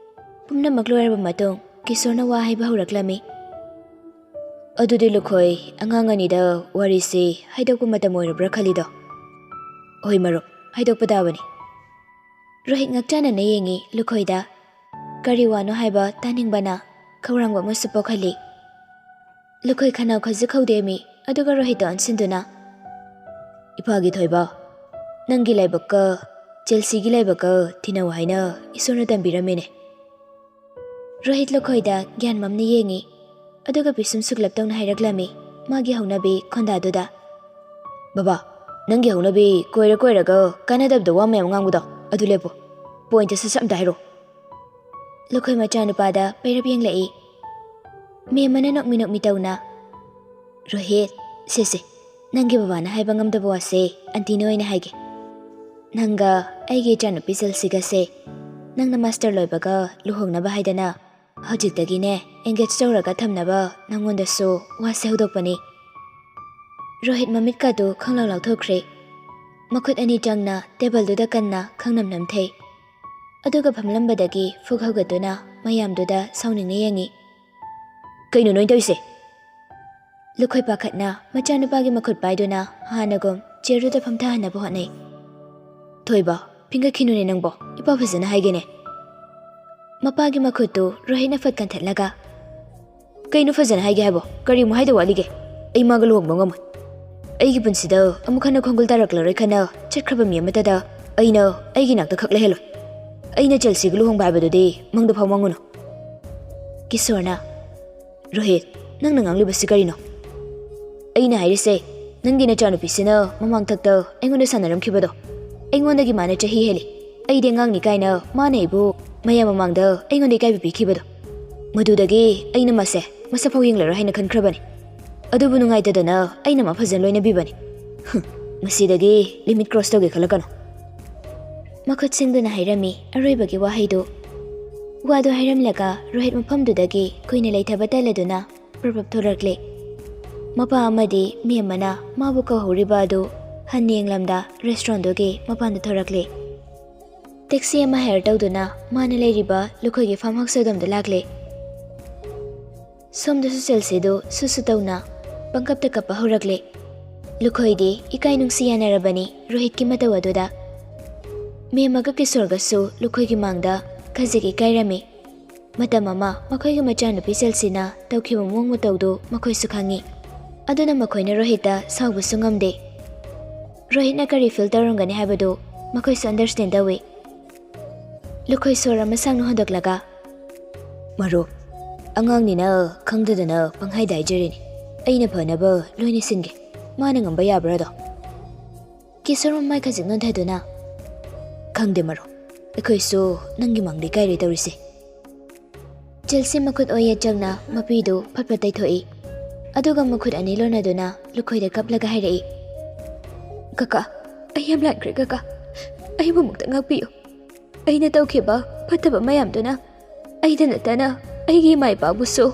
ꯄꯨꯝꯅꯃꯛ ꯂꯣꯏꯔꯕ ꯃꯇꯨꯡ ꯀꯤꯁꯣꯔꯅ ꯋꯥ ꯍꯥꯏꯕ ꯍꯧꯔꯛꯂꯝꯃꯤ꯫ ꯑꯗꯨꯗꯤ ꯂꯨꯈꯣꯏ ꯑꯉꯥꯡ ꯑꯅꯤꯗ ꯋꯥꯔꯤꯁꯤ ꯍꯥꯏꯗꯣꯛꯄ ꯃꯇꯝ ꯑꯣꯏꯔꯕ꯭ꯔꯥ ꯈꯜꯂꯤꯗꯣ? ꯍꯣꯏ ꯃꯔꯨꯞ, ꯍꯥꯏꯗꯣꯛꯄ ꯇꯥꯕꯅꯤ꯫ ꯔꯣꯍꯤꯠ ꯉꯛꯆꯥꯅꯅ ꯌꯦꯡꯉꯤ ꯂꯨꯈꯣꯏꯗ꯫ ꯀꯔꯤ ꯋꯥꯅꯣ ꯍꯥꯏꯕ ꯇꯥꯅꯤꯡꯕꯅ ꯈꯧꯔꯥꯡꯕ ꯑꯃꯁꯨ ꯄꯣꯛꯍꯜꯂꯤ꯫ ꯂꯨꯈꯣꯏ ꯈꯅꯥꯎ ꯈꯖꯤꯛ ꯈꯧꯗꯦꯝꯃꯤ ꯑꯗꯨꯒ ꯔꯣꯍꯤꯠꯇ ꯑꯣꯟꯁꯤꯟꯗꯨꯅ, ꯏꯄꯥꯒꯤ ꯊꯣꯏꯕ, ꯅꯪꯒꯤ ꯂꯥꯏꯕꯛꯀ ꯆꯦꯜꯁꯤꯒꯤ ꯂꯥꯏꯕꯛꯀ ꯊꯤꯅꯧ ꯍꯥꯏꯅ ꯏꯁꯣꯔꯅ ꯇꯝꯕꯤꯔꯝꯃꯤꯅꯦ꯫ ꯔꯣꯍꯤꯠ ꯂꯨꯈꯣꯏꯗ ꯒ꯭ꯌꯥꯟ ꯃꯝꯅ ꯌꯦꯡꯉꯤ ꯑꯗꯨꯒ ꯄꯤꯁꯨꯝ ꯁꯨꯛꯂꯞ ꯇꯧꯅ ꯍꯥꯏꯔꯛꯂꯝꯃꯤ ꯃꯥꯒꯤ ꯍꯧꯅꯕꯤ ꯈꯣꯟꯗꯥꯗꯨꯗ, ꯕꯕꯥ, ꯅꯪꯒꯤ ꯍꯧꯅꯕꯤ ꯀꯣꯏꯔ ꯀꯣꯏꯔꯒ ꯀꯥꯟꯅꯗꯕꯗ ꯋꯥ ꯃꯌꯥꯝ ꯉꯥꯡꯕꯗꯣ ꯑꯗꯨ ꯂꯦꯞꯄꯣ꯫ ꯄꯣꯏꯟꯇ ꯁꯠ ꯑꯝꯇ ꯍꯥꯏꯔꯣ꯫ ꯂꯨꯈꯣꯏ ꯃꯆꯥꯅꯨꯄꯥꯗ ꯄꯩꯔꯞ ꯌꯦꯡꯂꯛꯏ꯫ ꯃꯦꯝꯃꯅ ꯅꯣꯛꯃꯤ ꯅꯣꯛꯃꯤ ꯇꯧꯅ, ꯔꯣꯍꯤꯠ, ꯁꯦ ꯅꯪꯒꯤ ꯕꯕꯥꯅ ꯍꯥꯏꯕ ꯉꯝꯗꯕ ꯋꯥꯁꯦ ꯑꯟꯇꯤꯅ ꯑꯣꯏꯅ ꯍꯥꯏꯒꯦ꯫ ꯅꯪꯒ ꯑꯩꯒꯤ ꯏꯆꯥꯅꯨꯄꯤ ꯆꯦꯜꯁꯤꯒꯁꯦ ꯅꯪꯅ ꯃꯥꯁꯇꯔ ꯂꯣꯏꯕꯒ ꯂꯨꯍꯣꯡꯅꯕ ꯍꯥꯏꯗꯅ ꯍꯧꯖꯤꯛꯇꯒꯤꯅꯦ ꯑꯦꯡꯒꯦꯖ ꯇꯧꯔꯒ ꯊꯝꯅꯕ ꯅꯪꯉꯣꯟꯗꯁꯨ ꯋꯥꯁꯦ ꯍꯧꯗꯣꯛꯄꯅꯤ꯫ ꯔꯣꯍꯤꯠ ꯃꯃꯤꯠꯀꯗꯨ ꯈꯪꯂꯥꯎ ꯂꯥꯎꯊꯣꯛꯈ꯭ꯔꯦ꯫ ꯃꯈꯨꯠ ꯑꯅꯤ ꯆꯪꯅ ꯇꯦꯕꯜꯗꯨꯗ ꯀꯟꯅ ꯈꯪꯅꯝ ꯅꯝꯊꯩ꯫ ꯑꯗꯨꯒ ꯐꯝꯂꯝꯕꯗꯒꯤ ꯐꯨꯛ ꯍꯧꯒꯠꯇꯨꯅ ꯃꯌꯥꯝꯗꯨꯗ ꯁꯥꯎꯅꯤꯡꯅ ꯌꯦꯡꯉꯤ꯫ ꯀꯩꯅꯣ ꯅꯣꯏ ꯇꯧꯔꯤꯁꯦ? ꯂꯨꯈꯣꯏ ꯄꯥꯈꯠꯅ ꯃꯆꯥꯅꯨꯄꯥꯒꯤ ꯃꯈꯨꯠ ꯄꯥꯏꯗꯨꯅ ꯍꯥꯟꯅꯒꯨꯝ ꯆꯤꯌꯔꯗꯨꯗ ꯐꯝꯊꯍꯟꯅꯕ ꯍꯣꯠꯅꯩ꯫ ꯊꯣꯏꯕ, ꯐꯤꯡꯒꯠꯈꯤꯅꯨꯅꯦ ꯅꯪꯕꯣ, ꯏꯄꯥ ꯐꯖꯅ ꯍꯥꯏꯒꯦꯅꯦ꯫ ꯃꯄꯥꯒꯤ ꯃꯈꯨꯠꯇꯨ ꯔꯣꯍꯤꯠꯅ ꯐꯠ ꯀꯟꯊꯠꯂꯒ, ꯀꯩꯅꯣ ꯐꯖꯅ ꯍꯥꯏꯒꯦ ꯍꯥꯏꯕꯣ? ꯀꯔꯤꯃꯨꯛ ꯍꯥꯏꯗ ꯋꯥꯠꯂꯤꯒꯦ? ꯑꯩ ꯃꯥꯒ ꯂꯨꯍꯣꯡꯕ ꯉꯝꯃꯣꯏ꯫ ꯑꯩꯒꯤ ꯄꯨꯟꯁꯤꯗ ꯑꯃꯨꯛ ꯍꯟꯅ ꯈꯣꯡꯒꯨꯜ ꯇꯥꯔꯛꯂꯔꯣꯏ ꯈꯟꯅ ꯆꯠꯈ꯭ꯔꯕ ꯃꯤ ꯑꯃꯠꯇꯗ ꯑꯩꯅ ꯑꯩꯒꯤ ꯅꯥꯛꯇ ꯈꯛ ꯂꯩꯍꯜꯂꯣꯏ꯫ ꯑꯩꯅ ꯆꯦꯜꯁꯤꯒ ꯂꯨꯍꯣꯡꯕ ꯍꯥꯏꯕꯗꯨꯗꯤ ꯃꯪꯗ ꯐꯥꯎ ꯃꯪꯉꯨꯅꯨ꯫ ꯀꯤꯁꯣꯔꯅ, ꯔꯣꯍꯤꯠ, ꯅꯪꯅ ꯉꯥꯡꯂꯤꯕꯁꯤ ꯀꯔꯤꯅꯣ? ꯑꯩꯅ ꯍꯥꯏꯔꯤꯁꯦ, ꯅꯪꯒꯤ ꯅꯆꯥꯅꯨꯄꯤꯁꯤꯅ ꯃꯃꯥꯡꯊꯛꯇ ꯑꯩꯉꯣꯟꯗ ꯁꯥꯟꯅꯔꯝꯈꯤꯕꯗꯣ ꯑꯩꯉꯣꯟꯗꯒꯤ ꯃꯥꯅ ꯆꯍꯤ ꯍꯦꯜꯂꯤ꯫ ꯑꯩꯗꯤ ꯑꯉꯥꯡꯅꯤ ꯀꯥꯏꯅ ꯃꯥꯅ ꯑꯩꯕꯨ ꯃꯌꯥꯝ ꯃꯃꯥꯡꯗ ꯑꯩꯉꯣꯟꯗ ꯏꯀꯥꯏꯕ ꯄꯤꯈꯤꯕꯗꯣ, ꯃꯗꯨꯗꯒꯤ ꯑꯩꯅ ꯃꯥꯁꯦ ꯃꯁꯛ ꯐꯥꯎ ꯌꯦꯡꯂꯔꯣꯏ ꯍꯥꯏꯅ ꯈꯟꯈ꯭ꯔꯕꯅꯤ꯫ ꯑꯗꯨꯕꯨ ꯅꯨꯡꯉꯥꯏꯇꯗꯅ ꯑꯩꯅ ꯃꯥ ꯐꯖꯅ ꯂꯣꯏꯅꯕꯤꯕꯅꯤ꯫ ꯉꯁꯤꯗꯒꯤ ꯂꯤꯃꯤꯠ ꯀ꯭ꯔꯣꯁ ꯇꯧꯒꯦ ꯈꯜꯂꯛꯀꯅꯨ꯫ ꯃꯈꯨꯠꯁꯤꯡꯗꯨꯅ ꯍꯥꯏꯔꯝꯃꯤ ꯑꯔꯣꯏꯕꯒꯤ ꯋꯥꯍꯩꯗꯨ꯫ ꯋꯥꯗꯨ ꯍꯥꯏꯔꯝꯂꯒ ꯔꯣꯍꯤꯠ ꯃꯐꯝꯗꯨꯗꯒꯤ ꯀꯨꯏꯅ ꯂꯩꯊꯕ ꯇꯜꯂꯗꯨꯅ ꯄ꯭ꯔꯄꯞ ꯊꯣꯔꯛꯂꯦ꯫ ꯃꯄꯥ ꯑꯃꯗꯤ ꯃꯦꯝꯃꯅ ꯃꯥꯕꯨ ꯀꯧꯍꯧꯔꯤꯕ ꯑꯗꯨ ꯍꯟꯅ ꯌꯦꯡꯂꯝꯗ ꯔꯦꯁꯇꯨꯔꯦꯟꯗꯨꯒꯤ ꯃꯄꯥꯟꯗ ꯊꯣꯔꯛꯂꯦ꯫ ꯇꯦꯛꯁꯤ ꯑꯃ ꯍꯥꯌꯔ ꯇꯧꯗꯨꯅ ꯃꯥꯅ ꯂꯩꯔꯤꯕ ꯂꯨꯈꯣꯏꯒꯤ ꯐꯥꯔꯝ ꯍꯥꯎꯁ ꯑꯗꯣꯝꯗ ꯂꯥꯛꯂꯦ꯫ ꯁꯣꯝꯗꯁꯨ ꯆꯦꯜꯁꯤꯗꯨ ꯁꯨꯁꯨ ꯇꯧꯅ ꯄꯪꯀꯞꯇ ꯀꯞꯄ ꯍꯧꯔꯛꯂꯦ꯫ ꯂꯨꯈꯣꯏꯗꯤ ꯏꯀꯥꯏ ꯅꯨꯡꯁꯤ ꯌꯥꯅꯔꯕꯅꯤ ꯔꯣꯍꯤꯠꯀꯤ ꯃꯇꯧ ꯑꯗꯨꯗ꯫ ꯃꯦꯝꯃꯒ ꯀꯤꯁꯣꯔꯒꯁꯨ ꯂꯨꯈꯣꯏꯒꯤ ꯃꯥꯡꯗ ꯈꯖꯤꯛ ꯏꯀꯥꯏꯔꯝꯃꯤ꯫ ꯃꯇꯝ ꯑꯃ ꯃꯈꯣꯏꯒꯤ ꯃꯆꯥꯅꯨꯄꯤ ꯆꯦꯜꯁꯤꯅ ꯇꯧꯈꯤꯕ ꯃꯑꯣꯡ ꯃꯇꯧꯗꯨ ꯃꯈꯣꯏꯁꯨ ꯈꯪꯉꯤ꯫ ꯑꯗꯨꯅ ꯃꯈꯣꯏꯅ ꯔꯣꯍꯤꯠꯇ ꯁꯥꯎꯕꯁꯨ ꯉꯝꯗꯦ꯫ ꯔꯣꯍꯤꯠꯅ ꯀꯔꯤ ꯐꯤꯜ ꯇꯧꯔꯝꯒꯅꯤ ꯍꯥꯏꯕꯗꯨ ꯃꯈꯣꯏꯁꯨ ꯑꯟꯗꯔꯁꯇꯦꯟ ꯇꯧꯏ꯫ ꯂꯨꯈꯣꯏ ꯁꯣꯔ ꯑꯃ ꯁꯥꯡꯅ ꯍꯣꯟꯗꯣꯛꯂꯒ, ꯃꯔꯨꯞ, ꯑꯉꯥꯡꯅꯤꯅ ꯈꯪꯗꯗꯅ ꯄꯪꯍꯥꯏꯗ ꯍꯥꯏꯖꯔꯤꯅꯤ꯫ ꯑꯩꯅ ꯐꯅꯕ ꯂꯣꯏꯅ ꯁꯤꯟꯒꯦ꯫ ꯃꯥꯅ ꯉꯝꯕ ꯌꯥꯕ꯭ꯔꯥꯗꯣ? ꯀꯤꯁꯣꯔ ꯃꯃꯥꯏ ꯈꯖꯤꯛ ꯅꯣꯟꯊꯗꯨꯅ, ꯈꯪꯗꯦ ꯃꯔꯨꯞ, ꯑꯩꯈꯣꯏꯁꯨ ꯅꯪꯒꯤ ꯃꯥꯡꯗ ꯏꯀꯥꯏꯔꯦ ꯇꯧꯔꯤꯁꯦ꯫ ꯆꯦꯜꯁꯤ ꯃꯈꯨꯠ ꯑꯣꯏꯌꯦꯠ ꯆꯪꯅ ꯃꯄꯤꯗꯨ ꯐꯠꯐꯠ ꯇꯩꯊꯣꯛꯏ꯫ ꯑꯗꯨꯒ ꯃꯈꯨꯠ ꯑꯅꯤ ꯂꯣꯟꯅꯗꯨꯅ ꯂꯨꯈꯣꯏꯗ ꯀꯞꯂꯒ ꯍꯥꯏꯔꯛꯏ, ꯀꯀꯥ, ꯑꯩ ꯌꯥꯝ ꯂꯥꯟꯈ꯭ꯔꯦ ꯀꯀꯥ, ꯑꯩꯕꯨ ꯑꯃꯨꯛꯇ ꯉꯥꯛꯄꯤꯌꯨ꯫ ꯑꯩꯅ ꯇꯧꯈꯤꯕ ꯐꯠꯇꯕ ꯃꯌꯥꯝꯗꯨꯅ ꯑꯩꯗ ꯅꯠꯇꯅ ꯑꯩꯒꯤ ꯏꯃꯥ ꯏꯄꯥꯕꯨꯁꯨ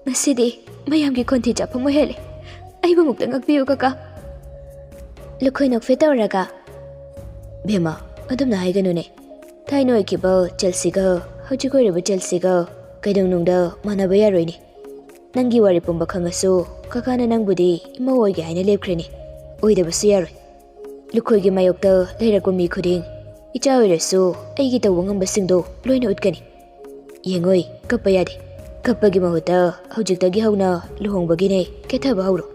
ꯉꯁꯤꯗꯤ ꯃꯌꯥꯝꯒꯤ ꯈꯣꯟꯊꯤ ꯆꯥꯐꯝ ꯑꯣꯏꯍꯜꯂꯦ꯫ ꯑꯩꯕꯨ ꯑꯃꯨꯛꯇ ꯉꯥꯛꯄꯤꯌꯨ ꯀꯀꯥ꯫ ꯂꯨꯈꯣꯏ ꯅꯣꯛꯐꯦꯠ ꯇꯧꯔꯒ, ꯚꯦꯝꯃ, ꯑꯗꯨꯝꯅ ꯍꯥꯏꯒꯅꯨꯅꯦ꯫ ꯊꯥꯏꯅ ꯑꯣꯏꯈꯤꯕ ꯆꯦꯜꯁꯤꯒ ꯍꯧꯖꯤꯛ ꯑꯣꯏꯔꯤꯕ ꯆꯦꯜꯁꯤꯒ ꯀꯩꯗꯧꯅꯨꯡꯗ ꯃꯥꯟꯅꯕ ꯌꯥꯔꯣꯏꯅꯦ꯫ ꯅꯪꯒꯤ ꯋꯥꯔꯤ ꯄꯨꯝꯕ ꯈꯪꯉꯁꯨ ꯀꯀꯥꯅ ꯅꯪꯕꯨꯗꯤ ꯏꯃꯧ ꯑꯣꯏꯒꯦ ꯍꯥꯏꯅ ꯂꯦꯞꯈ꯭ꯔꯦꯅꯤ꯫ ꯑꯣꯏꯗꯕꯁꯨ ꯌꯥꯔꯣꯏ꯫ ꯂꯨꯈꯣꯏꯒꯤ ꯃꯥꯌꯣꯛꯇ ꯂꯩꯔꯛꯄ ꯃꯤ ꯈꯨꯗꯤꯡ ꯏꯆꯥ ꯑꯣꯏꯔꯁꯨ ꯑꯩꯒꯤ ꯇꯧꯕ ꯉꯝꯕꯁꯤꯡꯗꯣ ꯂꯣꯏꯅ ꯎꯠꯀꯅꯤ꯫ ꯌꯦꯡꯉꯣꯏ, ꯀꯞꯄ ꯌꯥꯗꯦ꯫ ꯀꯞꯄꯒꯤ ꯃꯍꯨꯠꯇ ꯍꯧꯖꯤꯛꯇꯒꯤ ꯍꯧꯅ ꯂꯨꯍꯣꯡꯕꯒꯤꯅꯦ ꯀꯦꯊꯕ ꯍꯧꯔꯣ꯫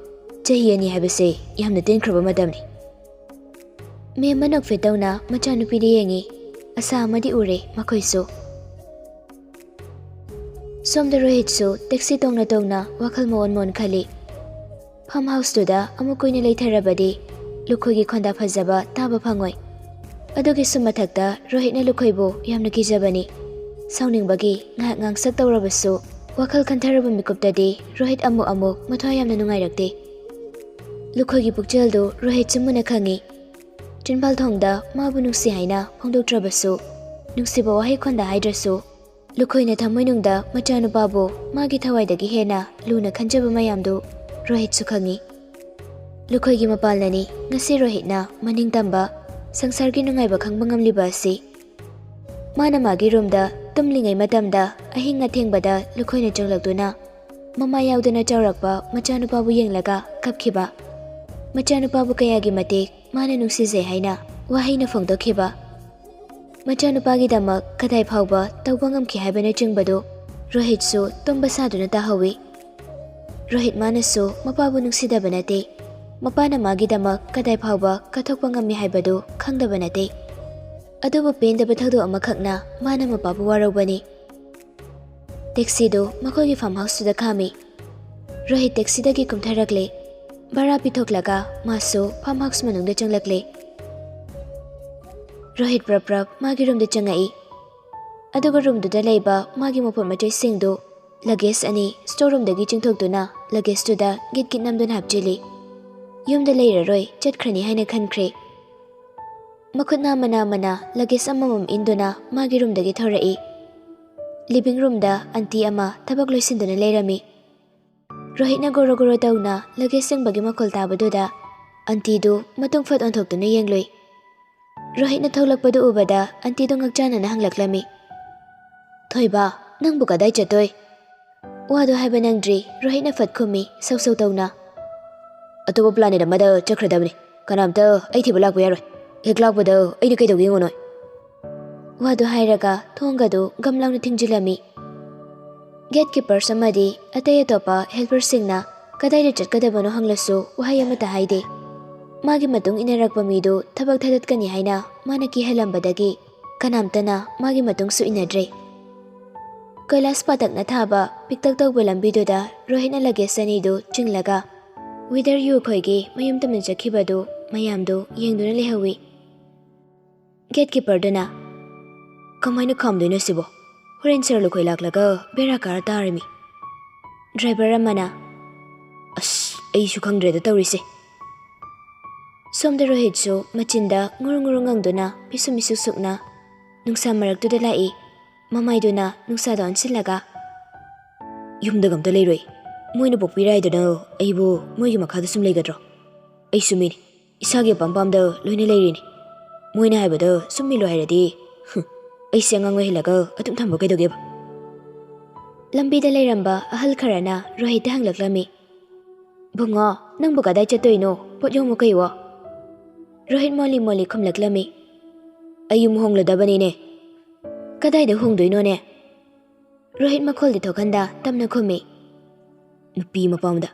ꯆꯍꯤ 2 ꯍꯥꯏꯕꯁꯦ ꯌꯥꯝꯅ ꯇꯦꯟꯈ꯭ꯔꯕ ꯃꯇꯝꯅꯤ꯫ ꯃꯦꯝꯃ ꯅꯣꯛꯐꯦꯠ ꯇꯧꯅ ꯃꯆꯥꯅꯨꯄꯤꯗ ꯌꯦꯡꯉꯤ꯫ ꯑꯁꯥ ꯑꯃꯗꯤ ꯎꯔꯦ ꯃꯈꯣꯏꯁꯨ꯫ ꯁꯣꯝꯗ ꯔꯣꯍꯤꯠꯁꯨ ꯇꯦꯛꯁꯤ ꯇꯣꯡꯅ ꯇꯣꯡꯅ ꯋꯥꯈꯜ ꯃꯑꯣꯟ ꯃꯑꯣꯟ ꯈꯜꯂꯤ꯫ ꯐꯥꯔꯝ ꯍꯥꯎꯁꯇꯨꯗ ꯑꯃꯨꯛ ꯀꯨꯏꯅ ꯂꯩꯊꯔꯕꯗꯤ ꯂꯨꯈꯣꯏꯒꯤ ꯈꯣꯟꯗꯥ ꯐꯖꯕ ꯇꯥꯕ ꯐꯪꯉꯣꯏ꯫ ꯑꯗꯨꯒꯤꯁꯨ ꯃꯊꯛꯇ ꯔꯣꯍꯤꯠꯅ ꯂꯨꯈꯣꯏꯕꯨ ꯌꯥꯝꯅ ꯀꯤꯖꯕꯅꯤ꯫ ꯁꯥꯎꯅꯤꯡꯕꯒꯤ ꯉꯥꯏꯍꯥꯛ ꯉꯥꯡꯁꯛ ꯇꯧꯔꯕꯁꯨ ꯋꯥꯈꯜ ꯈꯟꯊꯔꯕ ꯃꯤꯀꯨꯞꯇꯗꯤ ꯔꯣꯍꯤꯠ ꯑꯃꯨꯛ ꯃꯊ꯭ꯋꯥꯏ ꯌꯥꯝꯅ ꯅꯨꯡꯉꯥꯏꯔꯛꯇꯦ꯫ ꯂꯨꯈꯣꯏꯒꯤ ꯄꯨꯛꯆꯦꯜꯗꯨ ꯔꯣꯍꯤꯠꯁꯨ ꯃꯨꯟꯅ ꯈꯪꯉꯤ꯫ ꯆꯤꯟꯕꯥꯜꯊꯣꯡꯗ ꯃꯥꯕꯨ ꯅꯨꯡꯁꯤ ꯍꯥꯏꯅ ꯐꯣꯡꯗꯣꯛꯇ꯭ꯔꯕꯁꯨ, ꯅꯨꯡꯁꯤꯕ ꯋꯥꯍꯩ ꯈꯣꯟꯗꯥ ꯍꯥꯏꯗ꯭ꯔꯁꯨ, ꯂꯨꯈꯣꯏꯅ ꯊꯃꯣꯏꯅꯨꯡꯗ ꯃꯆꯥꯅꯨꯄꯥꯕꯨ ꯃꯥꯒꯤ ꯊꯋꯥꯏꯗꯒꯤ ꯍꯦꯟꯅ ꯂꯨꯅ ꯈꯟꯖꯕ ꯃꯌꯥꯝꯗꯨ ꯔꯣꯍꯤꯠꯁꯨ ꯈꯪꯉꯤ꯫ ꯂꯨꯈꯣꯏꯒꯤ ꯃꯄꯥꯜꯅꯅꯤ ꯉꯁꯤ ꯔꯣꯍꯤꯠꯅ ꯃꯅꯤꯡ ꯇꯝꯕ ꯁꯪꯁꯥꯔꯒꯤ ꯅꯨꯡꯉꯥꯏꯕ ꯈꯪꯕ ꯉꯝꯂꯤꯕ ꯑꯁꯤ ꯃꯥꯅ ꯃꯥꯒꯤ ꯔꯨꯝꯗ ꯇꯨꯝꯂꯤꯉꯩ ꯃꯇꯝꯗ ꯑꯍꯤꯡ ꯑꯊꯦꯡꯕꯗ ꯂꯨꯈꯣꯏꯅ ꯆꯪꯂꯛꯇꯨꯅ ꯃꯃꯥ ꯌꯥꯎꯗꯅ ꯆꯥꯎꯔꯛꯄ ꯃꯆꯥꯅꯨꯄꯥꯕꯨ ꯌꯦꯡꯂꯒ ꯀꯞꯈꯤꯕ, ꯃꯆꯥꯅꯨꯄꯥꯕꯨ ꯀꯌꯥꯒꯤ ꯃꯇꯤꯛ ꯃꯥꯅ ꯅꯨꯡꯁꯤꯖꯩ ꯍꯥꯏꯅ ꯋꯥꯍꯩꯅ ꯐꯣꯡꯗꯣꯛꯈꯤꯕ, ꯃꯆꯥꯅꯨꯄꯥꯒꯤꯗꯃꯛ ꯀꯗꯥꯏ ꯐꯥꯎꯕ ꯇꯧꯕ ꯉꯝꯈꯤ ꯍꯥꯏꯕꯅꯆꯤꯡꯕꯗꯨ ꯔꯣꯍꯤꯠꯁꯨ ꯇꯨꯝꯕ ꯁꯥꯗꯨꯅ ꯇꯥꯍꯧꯏ꯫ ꯔꯣꯍꯤꯠ ꯃꯥꯅꯁꯨ ꯃꯄꯥꯕꯨ ꯅꯨꯡꯁꯤꯗꯕ ꯅꯠꯇꯦ, ꯃꯄꯥꯅ ꯃꯥꯒꯤꯗꯃꯛ ꯀꯗꯥꯏ ꯐꯥꯎꯕ ꯀꯠꯊꯣꯛꯄ ꯉꯝꯃꯤ ꯍꯥꯏꯕꯗꯨ ꯈꯪꯗꯕ ꯅꯠꯇꯦ꯫ ꯑꯗꯨꯕꯨ ꯄꯦꯟꯗꯕ ꯊꯧꯗꯣꯛ ꯑꯃꯈꯛꯅ ꯃꯥꯅ ꯃꯄꯥꯕꯨ ꯋꯥꯔꯧꯕꯅꯤ꯫ ꯇꯦꯛꯁꯤꯗꯨ ꯃꯈꯣꯏꯒꯤ ꯐꯥꯔꯝ ꯍꯥꯎꯁꯇꯨꯗ ꯈꯥꯝꯃꯤ꯫ ꯔꯣꯍꯤꯠ ꯇꯦꯛꯁꯤꯗꯒꯤ ꯀꯨꯝꯊꯔꯛꯂꯦ꯫ ꯚꯔꯥ ꯄꯤꯊꯣꯛꯂꯒ ꯃꯥꯁꯨ ꯐꯥꯔꯝ ꯍꯥꯎꯁ ꯃꯅꯨꯡꯗ ꯆꯪꯂꯛꯂꯦ꯫ ꯔꯣꯍꯤꯠ ꯄ꯭ꯔꯞ ꯃꯥꯒꯤ ꯔꯨꯝꯗ ꯆꯪꯉꯛꯏ꯫ ꯑꯗꯨꯒ ꯔꯨꯝꯗꯨꯗ ꯂꯩꯕ ꯃꯥꯒꯤ ꯃꯄꯣꯠ ꯃꯆꯩꯁꯤꯡꯗꯨ ꯂꯒꯦꯖ ꯑꯅꯤ ꯁ꯭ꯇꯣꯔꯔꯨꯝꯗꯒꯤ ꯆꯤꯡꯊꯣꯛꯇꯨꯅ ꯂꯒꯦꯖꯇꯨꯗ ꯒꯤꯠ ꯅꯝꯗꯨꯅ ꯍꯥꯞꯆꯤꯜꯂꯤ꯫ ꯌꯨꯝꯗ ꯂꯩꯔꯔꯣꯏ, ꯆꯠꯈ꯭ꯔꯅꯤ ꯍꯥꯏꯅ ꯈꯟꯈ꯭ꯔꯦ꯫ ꯃꯈꯨꯠ ꯅꯥꯝꯃ ꯂꯒꯦꯖ ꯑꯃꯃꯝ ꯏꯟꯗꯨꯅ ꯃꯥꯒꯤ ꯔꯨꯝꯗꯒꯤ ꯊꯧꯔꯛꯏ꯫ ꯂꯤꯚꯤꯡ ꯔꯨꯝꯗ ꯑꯟꯇꯤ ꯑꯃ ꯊꯕꯛ ꯂꯣꯏꯁꯤꯟꯗꯨꯅ ꯂꯩꯔꯝꯃꯤ꯫ ꯔꯣꯍꯤꯠꯅ ꯒꯣꯔꯣ ꯒꯣꯔꯣ ꯇꯧꯅ ꯂꯒꯦꯖ ꯆꯤꯡꯕꯒꯤ ꯃꯈꯣꯜ ꯇꯥꯕꯗꯨꯗ ꯑꯟꯇꯤꯗꯨ ꯃꯇꯨꯡ ꯐꯠ ꯑꯣꯟꯊꯣꯛꯇꯨꯅ ꯌꯦꯡꯂꯨꯏ꯫ ꯔꯣꯍꯤꯠꯅ ꯊꯣꯛꯂꯛꯄꯗꯨ ꯎꯕꯗ ꯑꯟꯇꯤꯗꯨ ꯉꯛꯆꯥꯅꯅ ꯍꯪꯂꯛꯂꯝꯃꯤ, "ꯊꯣꯏꯕ, ꯅꯪꯕꯨ ꯀꯗꯥꯏ ꯆꯠꯇꯣꯏ?" ꯋꯥꯗꯨ ꯍꯥꯏꯕ ꯅꯪꯗ꯭ꯔꯤ ꯔꯣꯍꯤꯠꯅ ꯐꯠ ꯈꯨꯝꯃꯤ ꯁꯧ ꯁꯧ ꯇꯧꯅ, "ꯑꯇꯣꯞꯄ ꯄ꯭ꯂꯥꯅꯦꯠ ꯑꯃꯗ ꯆꯠꯈ꯭ꯔꯗꯕꯅꯤ, ꯀꯅꯥꯝꯇ ꯑꯩ ꯊꯤꯕ ꯂꯥꯛꯄ ꯌꯥꯔꯣꯏ, ꯍꯦꯛ ꯂꯥꯛꯄꯗ ꯑꯩꯅ ꯀꯩꯗꯧꯒꯦ ꯌꯦꯡꯉꯨꯅꯣꯏ." ꯋꯥꯗꯨ ꯍꯥꯏꯔꯒ ꯊꯣꯡꯒꯗꯨ ꯒꯝ ꯂꯥꯎꯅ ꯊꯤꯡꯖꯤꯜꯂꯝꯃꯤ꯫ ꯒꯦꯠ ꯀꯤꯄꯔꯁ ꯑꯃꯗꯤ ꯑꯇꯩ ꯑꯇꯣꯞꯄ ꯍꯦꯜꯄꯔꯁꯤꯡꯅ ꯀꯗꯥꯏꯗ ꯆꯠꯀꯗꯕꯅꯣ ꯍꯪꯂꯁꯨ ꯋꯥꯍꯩ ꯑꯃꯠꯇ ꯍꯥꯏꯗꯦ꯫ ꯃꯥꯒꯤ ꯃꯇꯨꯡ ꯏꯟꯅꯔꯛꯄ ꯃꯤꯗꯨ ꯊꯕꯛ ꯊꯥꯗꯠꯀꯅꯤ ꯍꯥꯏꯅ ꯃꯥꯅ ꯀꯤꯍꯜꯂꯝꯕꯗꯒꯤ ꯀꯅꯥꯝꯇꯅ ꯃꯥꯒꯤ ꯃꯇꯨꯡꯁꯨ ꯏꯟꯅꯗ꯭ꯔꯦ꯫ ꯀꯣꯏꯂꯥꯁ ꯄꯥꯇꯛꯅ ꯊꯥꯕ ꯄꯤꯛꯇꯛ ꯇꯧꯕ ꯂꯝꯕꯤꯗꯨꯗ ꯔꯣꯍꯤꯠꯅ ꯂꯒꯦꯖ ꯑꯅꯤꯗꯨ ꯆꯤꯡꯂꯒ ꯋꯤꯗꯔ ꯌꯨ ꯈꯣꯏꯒꯤ ꯃꯌꯨꯝ ꯇꯝꯅ ꯆꯠꯈꯤꯕꯗꯨ ꯃꯌꯥꯝꯗꯨ ꯌꯦꯡꯗꯨꯅ ꯂꯩꯍꯧꯏ꯫ ꯒꯦꯠ ꯀꯤꯄꯔꯗꯨꯅ, "ꯀꯃꯥꯏꯅ ꯈꯥꯝꯗꯣꯏꯅꯣ ꯁꯤꯕꯣ? ꯍꯣꯔꯦꯟ ꯁꯔ ꯂꯨꯈꯣꯏ ꯂꯥꯛꯂꯒ ꯕꯦꯔꯥ ꯀꯥꯔ ꯇꯥꯔꯤꯃꯤ." ꯗ꯭ꯔꯥꯏꯚꯔ ꯑꯃꯅ, "ꯑꯁ, ꯑꯩꯁꯨ ꯈꯪꯗ꯭ꯔꯦꯗ ꯇꯧꯔꯤꯁꯦ." ꯁꯣꯝꯗ ꯔꯣꯍꯤꯠꯁꯨ ꯃꯆꯤꯟꯗ ꯉꯨꯔꯨ ꯉꯨꯔꯨ ꯉꯪꯗꯨꯅ ꯄꯤꯁꯨꯝ ꯃꯤꯁꯨ ꯁꯨꯛꯅ ꯅꯨꯡꯁꯥ ꯃꯔꯛꯇꯨꯗ ꯂꯥꯛꯏ꯫ ꯃꯃꯥꯏꯗꯨꯅ ꯅꯨꯡꯁꯥꯗ ꯑꯣꯟꯁꯤꯜꯂꯒ, "ꯌꯨꯝꯗꯒ ꯑꯝꯇ ꯂꯩꯔꯣꯏ, ꯃꯣꯏꯅ ꯄꯣꯛꯄꯤꯔꯥꯏꯗꯅ ꯑꯩꯕꯨ ꯃꯣꯏꯒꯤ ꯃꯈꯥꯗ ꯁꯨꯝ ꯂꯩꯒꯗ꯭ꯔꯣ? ꯑꯩꯁꯨ ꯃꯤꯅꯤ, ꯏꯁꯥꯒꯤ ꯑꯄꯥꯝ ꯄꯥꯝꯗ ꯂꯣꯏꯅ ꯂꯩꯔꯤꯅꯤ, ꯃꯣꯏꯅ ꯍꯥꯏꯕꯗ ꯁꯨꯝ ꯏꯜꯂꯨ ꯍꯥꯏꯔꯗꯤ ꯑꯩꯁꯦ ꯑꯉꯥꯡ ꯑꯣꯏꯍꯜꯂꯒ ꯑꯗꯨꯝ ꯊꯝꯕ ꯀꯩꯗꯧꯒꯦꯕ?" ꯂꯝꯕꯤꯗ ꯂꯩꯔꯝꯕ ꯑꯍꯜ ꯈꯔꯅ ꯔꯣꯍꯤꯠꯇ ꯍꯪꯂꯛꯂꯝꯃꯤ, "ꯕꯨꯡꯉꯣ, ꯅꯪꯕꯨ ꯀꯗꯥꯏ ꯆꯠꯇꯣꯏꯅꯣ? ꯄꯣꯠ ꯌꯣꯝꯃꯨ ꯀꯩꯋꯣ?" ꯔꯣꯍꯤꯠ ꯃꯣꯜꯂꯤ ꯃꯣꯜꯂꯤ ꯈꯨꯝꯂꯛꯂꯝꯃꯤ, "ꯑꯩ ꯌꯨꯝ ꯍꯣꯡꯂꯗꯕꯅꯤꯅꯦ." "ꯀꯗꯥꯏꯗ ꯍꯣꯡꯗꯣꯏꯅꯣꯅꯦ?" ꯔꯣꯍꯤꯠ ꯃꯈꯣꯜꯗꯤ ꯊꯣꯛꯍꯟꯗ ꯇꯞꯅ ꯈꯨꯝꯃꯤ, "ꯅꯨꯄꯤ ꯃꯄꯥꯝꯗ."